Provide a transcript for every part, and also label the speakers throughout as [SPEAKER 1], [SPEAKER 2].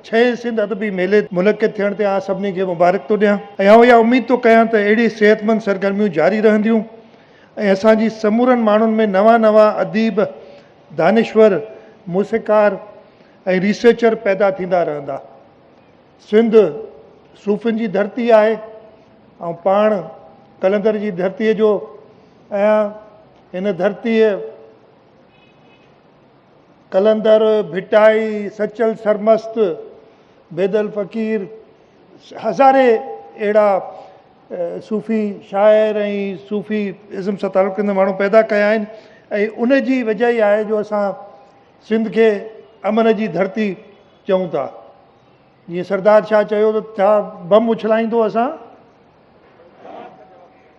[SPEAKER 1] 6 सिंध अदबी मेले मुनक़िद थियण ते आउं सभिनी खे मुबारक थो ॾियां ऐं आउं इहा उमेद थो कयां त अहिड़ी सिहतमंद सरगर्मियूं जारी रहंदियूं ऐं असांजी समूरनि माण्हुनि में नवां नवां अदीब, दानिश्वर, मूसीक़ार ऐं रिसर्चर पैदा थींदा रहंदा। सिंध सूफ़ियुनि जी धरती आहे ऐं पाण कलंदर जी धरतीअ जो आहियां। हिन धरतीअ कलंदर, भिटाई, सचल सरमस्त, बेदल फ़कीर, हज़ारे अहिड़ा सूफ़ी शाइर ऐं सूफ़ी इज़म सां तालुक़ कंदड़ माण्हू पैदा कया आहिनि ऐं उन जी वजह ई आहे जो असां सिंध खे अमन जी धरती चऊं था। जीअं सरदार शाह चयो त छा बम उछलाईंदो असां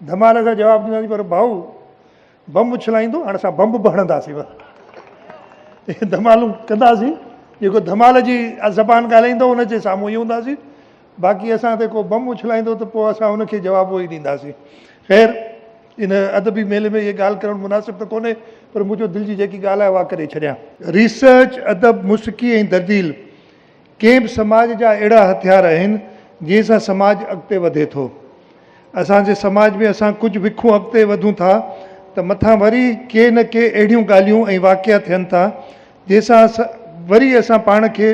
[SPEAKER 1] धमाल सां जवाबु ॾींदासीं, पर भाऊ बम उछलाईंदो हाणे असां बम बि हणंदासीं, धमालूं कंदासीं। जेको धमाल जी ज़बान ॻाल्हाईंदो उनजे साम्हूं ई हूंदासीं, बाक़ी असां ते को बम उछलाईंदो त पोइ असां उनखे जवाबु ई ॾींदासीं। ख़ैर, इन अदबी मेले में इहा ॻाल्हि करणु मुनासिबु त कोन्हे, पर मुंहिंजो दिलि जी जेकी ॻाल्हि आहे उहा करे छॾियां। रिसर्च, अदब, मुस्की ऐं तब्दील कंहिं बि समाज जा अहिड़ा हथियार आहिनि जंहिं सां समाज अॻिते वधे थो। असांजे समाज में असां कुझु विखूं अॻिते वधूं था त मथां वरी के न के अहिड़ियूं ॻाल्हियूं ऐं वाक़िया थियनि था जंहिंसां वरी असां पाण खे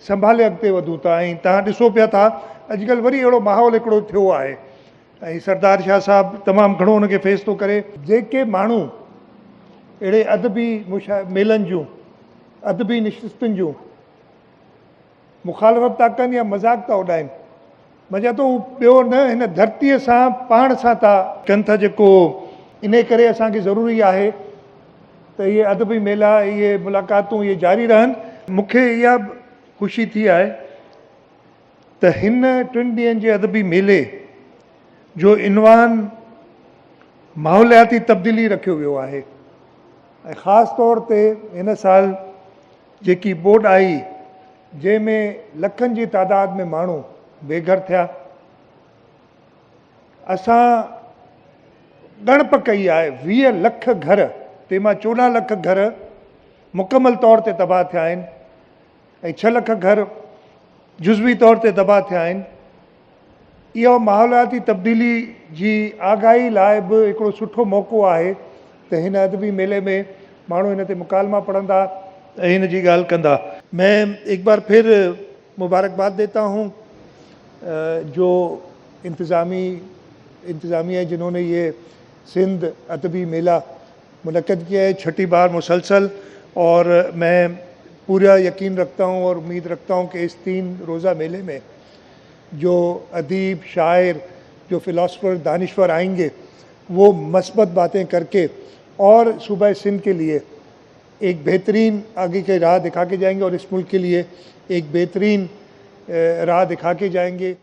[SPEAKER 1] संभाले अॻिते वधूं था। ऐं तव्हां ॾिसो पिया था अॼुकल्ह वरी अहिड़ो माहौल हिकिड़ो थियो आहे ऐं सरदार शाह साहिबु तमामु घणो हुनखे फेस थो करे। जेके माण्हू अहिड़े अदबी मेलनि जूं, अदबी निशिस्तुनि जूं मुखालफ़त था कनि या मज़ाक था उॾाइनि, मां चवां थो ॿियो न, हिन धरतीअ सां पाण सां था कनि था, जेको इन करे असांखे ज़रूरी आहे त इहे अदबी मेला, इहे मुलाक़ातूं इहे जारी रहनि। मूंखे इहा ख़ुशी थी आहे त हिन 3 ॾींहंनि जे अदबी मेले जो इनवान माहौलियाती तब्दीली रखियो वियो आहे ऐं ख़ासि तौर ते हिन साल जेकी ॿोॾि आई जंहिंमें लखनि जी तादाद में माण्हू बेघर थिया, असां ॻणप कई आहे 20 लख घर, तंहिंमां 14 लख घर मुकमल तौर ते तबाह थिया आहिनि ऐं 6 लख घर जुज़वी तौर ते तबाह थिया आहिनि। इहो माहौलियाती तब्दीली जी आगाही लाइ बि हिकिड़ो सुठो मौक़ो आहे त हिन अदबी मेले में माण्हू हिन ते मुकालमा पढ़ंदा ऐं हिन जी ॻाल्हि कंदा। मैं एक बार फिर मुबारकबाद देता हूँ जो इंतज़ामिया है जिन्होंने ये सिंध अदबी मेला मुनक़्क़िद किया है 6ठी बार मुसलसल, और मैं पूरा यकीन रखता हूँ और उम्मीद रखता हूँ कि इस 3 रोज़ा मेले में जो अदीब, शायर, जो फ़िलासफ़र, दानिश्वर आएंगे वो मस्बत बातें करके और सूबा सिंध के लिए एक बेहतरीन आगे की राह दिखा के जाएंगे और इस मुल्क के लिए एक बेहतरीन राह दिखा के जाएंगे।